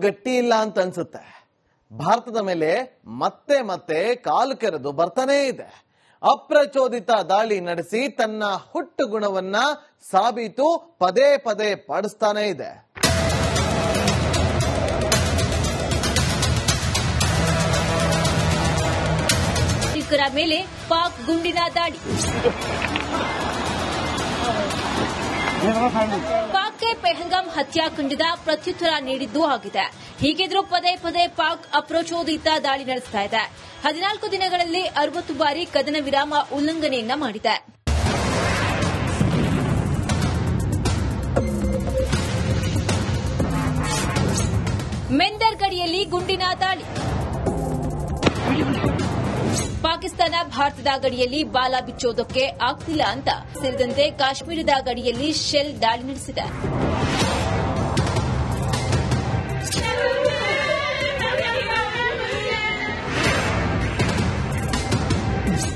ಗಟ್ಟಿ ಇಲ್ಲ ಅಂತ ಅನ್ಸುತ್ತೆ. ಭಾರತದ ಮೇಲೆ ಮತ್ತೆ ಮತ್ತೆ ಕಾಲು ಕೆರೆದು ಬರ್ತಾನೇ ಇದೆ. ಅಪ್ರಚೋದಿತ ದಾಳಿ ನಡೆಸಿ ತನ್ನ ಹುಟ್ಟು ಗುಣವನ್ನ ಸಾಬೀತು ಪದೇ ಪದೇ ಪಡಿಸ್ತಾನೇ ಇದೆ. ಮೇಲೆ ಪಾಕ್ ಗುಂಡಿನ ದಾಳಿ. ಪಾಕ್ಗೆ ಪೆಹಲ್ಗಾಮ್ ಹತ್ಯಾಕಾಂಡದ ಪ್ರತ್ಯುತ್ತರ ನೀಡಿದ್ದೂ ಆಗಿದೆ. ಹೀಗಿದ್ರೂ ಪದೇ ಪದೇ ಪಾಕ್ ಅಪ್ರಚೋದಿತ ದಾಳಿ ನಡೆಸ್ತಾ ಇದೆ. 14 ದಿನಗಳಲ್ಲಿ 60 ಬಾರಿ ಕದನ ವಿರಾಮ ಉಲ್ಲಂಘನೆಯನ್ನ ಮಾಡಿದೆ. ಮೆಂದರ್ ಗಡಿಯಲ್ಲಿ ಗುಂಡಿನ ದಾಳಿ. ಪಾಕಿಸ್ತಾನ ಭಾರತದ ಗಡಿಯಲ್ಲಿ ಬಾಲ ಬಿಚ್ಚೋದಕ್ಕೆ ಆಗ್ತಿಲ್ಲ ಅಂತ ಸೇರಿದಂತೆ ಕಾಶ್ಮೀರದ ಗಡಿಯಲ್ಲಿ ಶೆಲ್ ದಾಳಿ ನಡೆಸಿದೆ.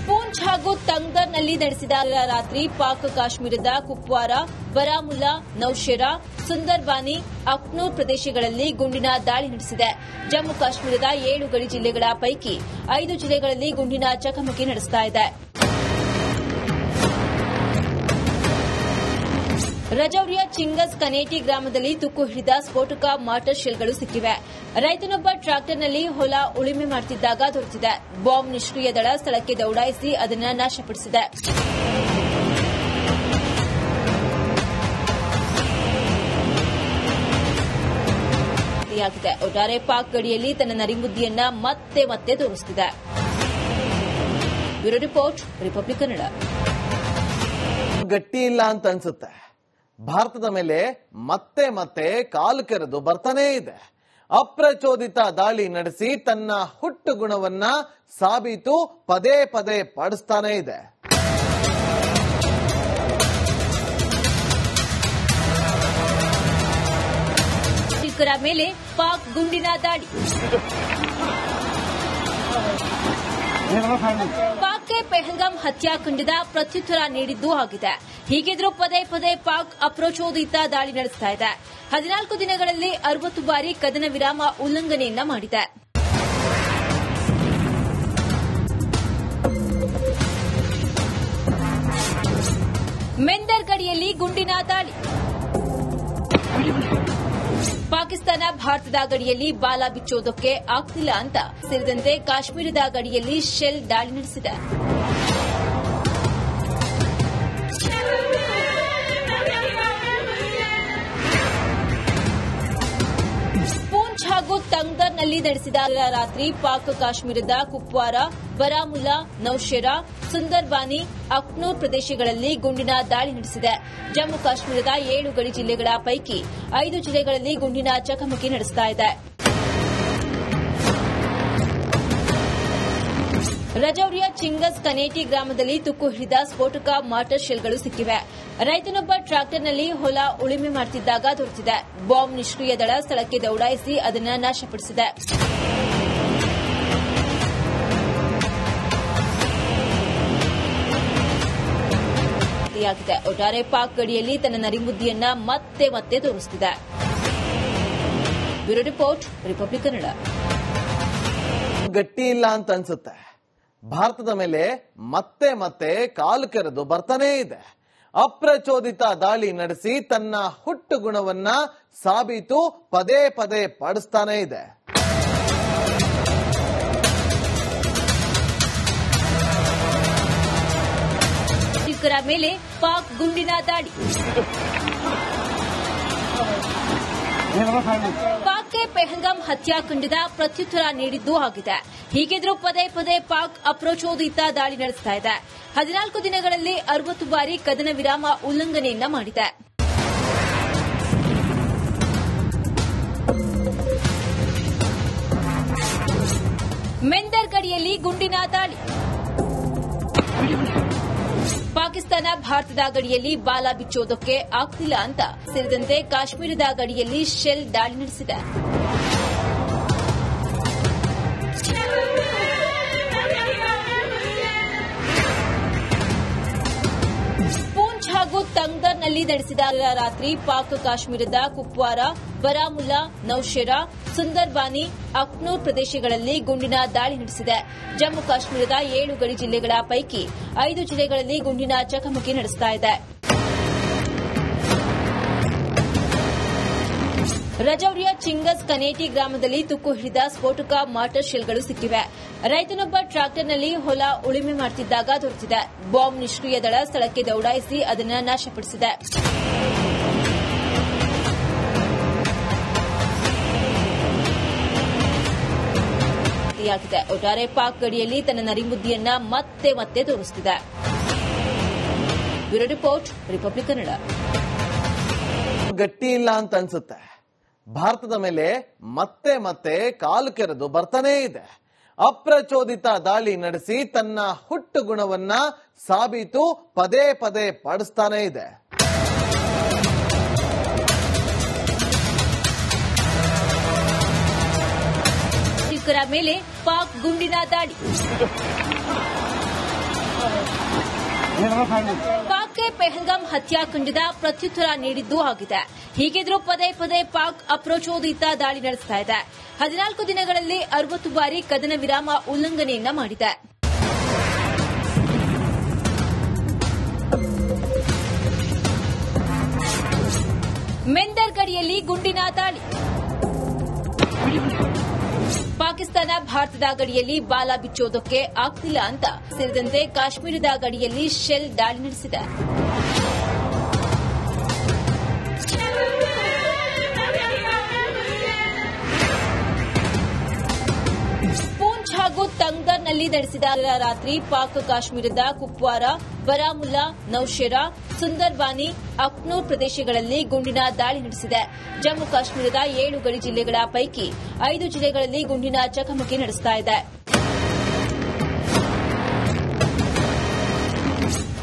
ಪೂಂಚ್ ಹಾಗೂ ತಂಗ್ದರ್ನಲ್ಲಿ ನಡೆಸಿದ ರಾತ್ರಿ ಪಾಕ್ ಕಾಶ್ಮೀರದ ಕುಪ್ವಾರ, ಬರಾಮುಲ್ಲಾ, ನೌಶೆರಾ, ಸುಂದರ್ಬಾನಿ, ಅಖ್ನೂರ್ ಪ್ರದೇಶಗಳಲ್ಲಿ ಗುಂಡಿನ ದಾಳಿ ನಡೆಸಿದೆ. ಜಮ್ಮು ಕಾಶ್ಮೀರದ 7 ಗಡಿ ಜಿಲ್ಲೆಗಳ ಪೈಕಿ 5 ಜಿಲ್ಲೆಗಳಲ್ಲಿ ಗುಂಡಿನ ಚಕಮಕಿ ನಡೆಸ್ತಾ ಇದೆ. ರಜೌರಿಯ ಚಿಂಗಸ್ ಕನೇಟಿ ಗ್ರಾಮದಲ್ಲಿ ತುಕ್ಕು ಹಿಡಿದ ಸ್ಫೋಟಕ ಮಾರ್ಟರ್ ಶೆಲ್ಗಳು ಸಿಕ್ಕಿವೆ. ರೈತನೊಬ್ಬ ಟ್ರಾಕ್ಟರ್ನಲ್ಲಿ ಹೊಲ ಉಳುಮೆ ಮಾಡುತ್ತಿದ್ದಾಗ ದೊರೆತಿದೆ. ಬಾಂಬ್ ನಿಷ್ಕ್ರಿಯ ದಳ ಸ್ಥಳಕ್ಕೆ ದೌಡಾಯಿಸಿ ಅದನ್ನು ನಾಶಪಡಿಸಿದೆ. ಒಟ್ಟಾರೆ ಪಾಕ್ ಗಡಿಯಲ್ಲಿ ತನ್ನ ನರಿಬುದ್ಧಿಯನ್ನ ಮತ್ತೆ ಮತ್ತೆ ತೋರಿಸುತ್ತಿದೆ. Bureau report, republic Kannada. ಗಟ್ಟಿ ಇಲ್ಲ ಅಂತ ಅನ್ಸುತ್ತೆ. ಭಾರತದ ಮೇಲೆ ಮತ್ತೆ ಮತ್ತೆ ಕಾಲು ಕೆರೆದು ಬರ್ತಾನೇ ಇದೆ. ಅಪ್ರಚೋದಿತ ದಾಳಿ ನಡೆಸಿ ತನ್ನ ಹುಟ್ಟು ಗುಣವನ್ನ ಸಾಬೀತು ಪದೇ ಪದೇ ಪಡಿಸ್ತಾನೇ ಇದೆ. ಮೇಲೆ ಪಾಕ್ ಗುಂಡಿನ ದಾಳಿ. ಪಾಕ್ಗೆ ಪೆಹಲ್ಗಾಮ್ ಹತ್ಯಾಕಾಂಡದ ಪ್ರತ್ಯುತ್ತರ ನೀಡಿದ್ದೂ ಆಗಿದೆ. ಹೀಗಿದ್ರೂ ಪದೇ ಪದೇ ಪಾಕ್ ಅಪ್ರಚೋದಿತ ದಾಳಿ ನಡೆಸ್ತಾ ಇದೆ. 14 ದಿನಗಳಲ್ಲಿ 60 ಬಾರಿ ಕದನ ವಿರಾಮ ಉಲ್ಲಂಘನೆಯನ್ನ ಮಾಡಿದೆ. ಮೆಂದರ್ ಗಡಿಯಲ್ಲಿ ಗುಂಡಿನ ದಾಳಿ. ಪಾಕಿಸ್ತಾನ ಭಾರತದ ಗಡಿಯಲ್ಲಿ ಬಾಲ ಬಿಚ್ಚೋದಕ್ಕೆ ಆಗ್ತಿಲ್ಲ ಅಂತ ಸೇರಿದಂತೆ ಕಾಶ್ಮೀರದ ಗಡಿಯಲ್ಲಿ ಶೆಲ್ ದಾಳಿ ನಡೆಸಿದೆ. ಪೂಂಚ್ ಹಾಗೂ ತಂಗ್ದರ್ನಲ್ಲಿ ನಡೆಸಿದ ರಾತ್ರಿ ಪಾಕ್ ಕಾಶ್ಮೀರದ ಕುಪ್ವಾರ, ಬರಾಮುಲ್ಲಾ, ನೌಶೆರಾ, ಸುಂದರ್ಬಾನಿ, ಅಖ್ನೂರ್ ಪ್ರದೇಶಗಳಲ್ಲಿ ಗುಂಡಿನ ದಾಳಿ ನಡೆಸಿದೆ. ಜಮ್ಮು ಕಾಶ್ಮೀರದ 7 ಗಡಿ ಜಿಲ್ಲೆಗಳ ಪೈಕಿ 5 ಜಿಲ್ಲೆಗಳಲ್ಲಿ ಗುಂಡಿನ ಚಕಮಕಿ ನಡೆಸ್ತಾ ಇದೆ. ರಜೌರಿಯ ಚಿಂಗಸ್ ಕನೇಟಿ ಗ್ರಾಮದಲ್ಲಿ ತುಕ್ಕು ಹಿಡಿದ ಸ್ಫೋಟಕ ಮಾರ್ಟರ್ ಶೆಲ್ಗಳು ಸಿಕ್ಕಿವೆ. ರೈತನೊಬ್ಬ ಟ್ರಾಕ್ಟರ್ನಲ್ಲಿ ಹೊಲ ಉಳುಮೆ ಮಾಡುತ್ತಿದ್ದಾಗ ದೊರೆತಿದೆ. ಬಾಂಬ್ ನಿಷ್ಕ್ರಿಯ ದಳ ಸ್ಥಳಕ್ಕೆ ದೌಡಾಯಿಸಿ ಅದನ್ನು ನಾಶಪಡಿಸಿದೆ. ಒಟ್ಟಾರೆ ಪಾಕ್ ಗಡಿಯಲ್ಲಿ ತನ್ನ ನರಿಬುದ್ಧಿಯನ್ನ ಮತ್ತೆ ಮತ್ತೆ ತೋರಿಸುತ್ತಿದೆ. Bureau report, republic Kannada. ಗಟ್ಟಿ ಇಲ್ಲ ಅಂತ ಅನ್ಸುತ್ತೆ. ಭಾರತದ ಮೇಲೆ ಮತ್ತೆ ಮತ್ತೆ ಕಾಲು ಕೆರೆದು ಬರ್ತಾನೇ ಇದೆ. ಅಪ್ರಚೋದಿತ ದಾಳಿ ನಡೆಸಿ ತನ್ನ ಹುಟ್ಟು ಗುಣವನ್ನ ಸಾಬೀತು ಪದೇ ಪದೇ ಪಡಿಸ್ತಾನೇ ಇದೆ. ಮೇಲೆ ಪಾಕ್ ಗುಂಡಿನ ದಾಳಿ. ಪಾಕ್ಗೆ ಪೆಹಲ್ಗಾಮ್ ಹತ್ಯಾಕಾಂಡದ ಪ್ರತ್ಯುತ್ತರ ನೀಡಿದ್ದೂ ಆಗಿದೆ. ಹೀಗಿದ್ರೂ ಪದೇ ಪದೇ ಪಾಕ್ ಅಪ್ರಚೋದಿತ ದಾಳಿ ನಡೆಸ್ತಾ ಇದೆ. 14 ದಿನಗಳಲ್ಲಿ 60 ಬಾರಿ ಕದನ ವಿರಾಮ ಉಲ್ಲಂಘನೆಯನ್ನ ಮಾಡಿದೆ. ಮೆಂದರ್ ಗಡಿಯಲ್ಲಿ ಗುಂಡಿನ ದಾಳಿ. ಪಾಕಿಸ್ತಾನ ಭಾರತದ ಗಡಿಯಲ್ಲಿ ಬಾಲ ಬಿಚ್ಚೋದಕ್ಕೆ ಆಗ್ತಿಲ್ಲ ಅಂತ ಸೇರಿದಂತೆ ಕಾಶ್ಮೀರದ ಗಡಿಯಲ್ಲಿ ಶೆಲ್ ದಾಳಿ ನಡೆಸಿದೆ. ಪೂಂಚ್ ಹಾಗೂ ಹಾಗೂ ತಂಗ್ದರ್ನಲ್ಲಿ ನಡೆಸಿದ ರಾತ್ರಿ ಪಾಕ್ ಕಾಶ್ಮೀರದ ಕುಪ್ವಾರ, ಬರಾಮುಲ್ಲಾ, ನೌಶೆರಾ, ಸುಂದರ್ಬಾನಿ, ಅಕ್ನೂರ್ ಪ್ರದೇಶಗಳಲ್ಲಿ ಗುಂಡಿನ ದಾಳಿ ನಡೆಸಿದೆ. ಜಮ್ಮು ಕಾಶ್ಮೀರದ 7 ಗಡಿ ಜಿಲ್ಲೆಗಳ ಪೈಕಿ 5 ಜಿಲ್ಲೆಗಳಲ್ಲಿ ಗುಂಡಿನ ಚಕಮಕಿ ನಡೆಸುತ್ತಿದೆ. ರಜೌರಿಯ ಚಿಂಗಸ್ ಕನೇಟಿ ಗ್ರಾಮದಲ್ಲಿ ತುಕ್ಕು ಹಿಡಿದ ಸ್ಫೋಟಕ ಮಾರ್ಟರ್ ಶೆಲ್ಗಳು ಸಿಕ್ಕಿವೆ. ರೈತನೊಬ್ಬ ಟ್ರಾಕ್ಟರ್ನಲ್ಲಿ ಹೊಲ ಉಳುಮೆ ಮಾಡುತ್ತಿದ್ದಾಗ ದೊರೆತಿದೆ. ಬಾಂಬ್ ನಿಷ್ಕ್ರಿಯ ದಳ ಸ್ಥಳಕ್ಕೆ ದೌಡಾಯಿಸಿ ಅದನ್ನು ನಾಶಪಡಿಸಿದೆ. ಒಟ್ಟಾರೆ ಪಾಕ್ ಗಡಿಯಲ್ಲಿ ತನ್ನ ನರಿಮುದ್ದಿಯನ್ನ ಮತ್ತೆ ತೋರಿಸುತ್ತಿದೆ. Bureau report, republic Kannada. ಗಟ್ಟಿ ಇಲ್ಲ ಅಂತ ಅನ್ಸುತ್ತೆ. ಭಾರತದ ಮೇಲೆ ಮತ್ತೆ ಕಾಲು ಕೆರೆದು ಬರ್ತಾನೇ ಇದೆ. ಅಪ್ರಚೋದಿತ ದಾಳಿ ನಡೆಸಿ ತನ್ನ ಹುಟ್ಟು ಗುಣವನ್ನ ಸಾಬೀತು ಪದೇ ಪಡಿಸ್ತಾನೇ ಇದೆ. ಮೇಲೆ ಪಾಕ್ ಗುಂಡಿನ ದಾಳಿ. ಪಾಕ್ಗೆ ಪೆಹಲ್ಗಾಮ್ ಹತ್ಯಾಕಾಂಡದ ಪ್ರತ್ಯುತ್ತರ ನೀಡಿದ್ದು ಆಗಿದೆ. ಹೀಗಿದ್ರೂ ಪದೇ ಪಾಕ್ ಅಪ್ರಚೋದಿತ ದಾಳಿ ನಡೆಸ್ತಾ ಇದೆ. 14 ದಿನಗಳಲ್ಲಿ 60 ಬಾರಿ ಕದನ ವಿರಾಮ ಉಲ್ಲಂಘನೆಯನ್ನ ಮಾಡಿದೆ. ಮೆಂದರ್ ಗಡಿಯಲ್ಲಿ ಗುಂಡಿನ ದಾಳಿ. ಪಾಕಿಸ್ತಾನ ಭಾರತದ ಗಡಿಯಲ್ಲಿ ಬಾಲ ಬಿಚ್ಚೋದಕ್ಕೆ ಆಗ್ತಿಲ್ಲ ಅಂತ ಸೇರಿದಂತೆ ಕಾಶ್ಮೀರದ ಗಡಿಯಲ್ಲಿ ಶೆಲ್ ದಾಳಿ ನಡೆಸಿದೆ. ಪೂಂಚ್ ಹಾಗೂ ತಂಗ್ದರ್ನಲ್ಲಿ ನಡೆಸಿದ ರಾತ್ರಿ ಪಾಕ್ ಕಾಶ್ಮೀರದ ಕುಪ್ವಾರ, ಬರಾಮುಲ್ಲಾ, ನೌಶೆರಾ, ಸುಂದರ್ಬಾನಿ, ಅಕ್ನೂರ್ ಪ್ರದೇಶಗಳಲ್ಲಿ ಗುಂಡಿನ ದಾಳಿ ನಡೆಸಿದೆ. ಜಮ್ಮು ಕಾಶ್ಮೀರದ 7 ಗಡಿ ಜಿಲ್ಲೆಗಳ ಪೈಕಿ 5 ಜಿಲ್ಲೆಗಳಲ್ಲಿ ಗುಂಡಿನ ಚಕಮಕಿ ನಡೆಸುತ್ತಿದೆ.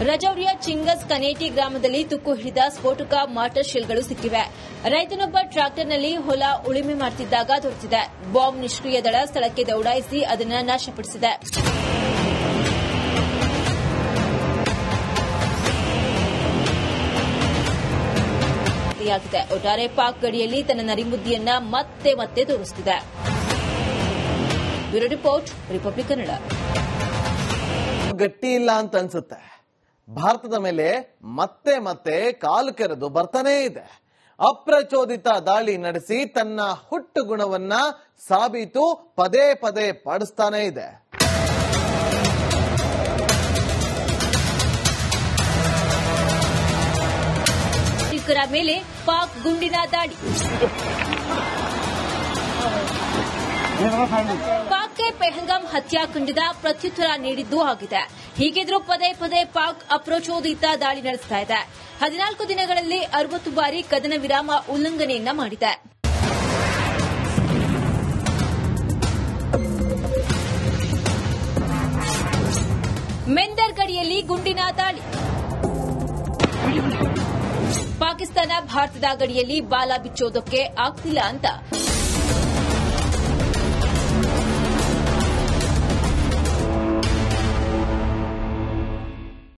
ರಜೌರಿಯ ಚಿಂಗಸ್ ಕನೇಟಿ ಗ್ರಾಮದಲ್ಲಿ ತುಕ್ಕು ಹಿಡಿದ ಸ್ಫೋಟಕ ಮಾರ್ಟರ್ ಶೆಲ್ಗಳು ಸಿಕ್ಕಿವೆ. ರೈತನೊಬ್ಬ ಟ್ರಾಕ್ಟರ್ನಲ್ಲಿ ಹೊಲ ಉಳುಮೆ ಮಾಡುತ್ತಿದ್ದಾಗ ದೊರೆತಿದೆ. ಬಾಂಬ್ ನಿಷ್ಕ್ರಿಯ ದಳ ಸ್ಥಳಕ್ಕೆ ದೌಡಾಯಿಸಿ ಅದನ್ನು ನಾಶಪಡಿಸಿದೆ. ಒಟ್ಟಾರೆ ಪಾಕ್ ಗಡಿಯಲ್ಲಿ ತನ್ನ ನರಿಮುದ್ದಿಯನ್ನ ಮತ್ತೆ ತೋರಿಸುತ್ತಿದೆ. Bureau report, republic Kannada. ಗಟ್ಟಿ ಇಲ್ಲ ಅಂತ ಅನ್ಸುತ್ತೆ. ಭಾರತದ ಮೇಲೆ ಮತ್ತೆ ಕಾಲು ಕೆರೆದು ಬರ್ತಾನೇ ಇದೆ. ಅಪ್ರಚೋದಿತ ದಾಳಿ ನಡೆಸಿ ತನ್ನ ಹುಟ್ಟು ಗುಣವನ್ನ ಸಾಬೀತು ಪದೇ ಪಡಿಸ್ತಾನೇ ಇದೆ. ಮೇಲೆ ಪಾಕ್ ಗುಂಡಿನ ದಾಳಿ. ಪಾಕ್ಗೆ ಪೆಹಲ್ಗಾಮ್ ಹತ್ಯಾಕಾಂಡದ ಪ್ರತ್ಯುತ್ತರ ನೀಡಿದ್ದು ಆಗಿದೆ. ಹೀಗಿದ್ರೂ ಪದೇ ಪಾಕ್ ಅಪ್ರಚೋದಿತ ದಾಳಿ ನಡೆಸ್ತಾ ಇದೆ. 14 ದಿನಗಳಲ್ಲಿ 60 ಬಾರಿ ಕದನ ವಿರಾಮ ಉಲ್ಲಂಘನೆಯನ್ನ ಮಾಡಿದೆ. ಮೆಂದರ್ ಗಡಿಯಲ್ಲಿ ಗುಂಡಿನ ದಾಳಿ. ಪಾಕಿಸ್ತಾನ ಭಾರತದ ಗಡಿಯಲ್ಲಿ ಬಾಲ ಬಿಚ್ಚೋದಕ್ಕೆ ಆಗ್ತಿಲ್ಲ ಅಂತ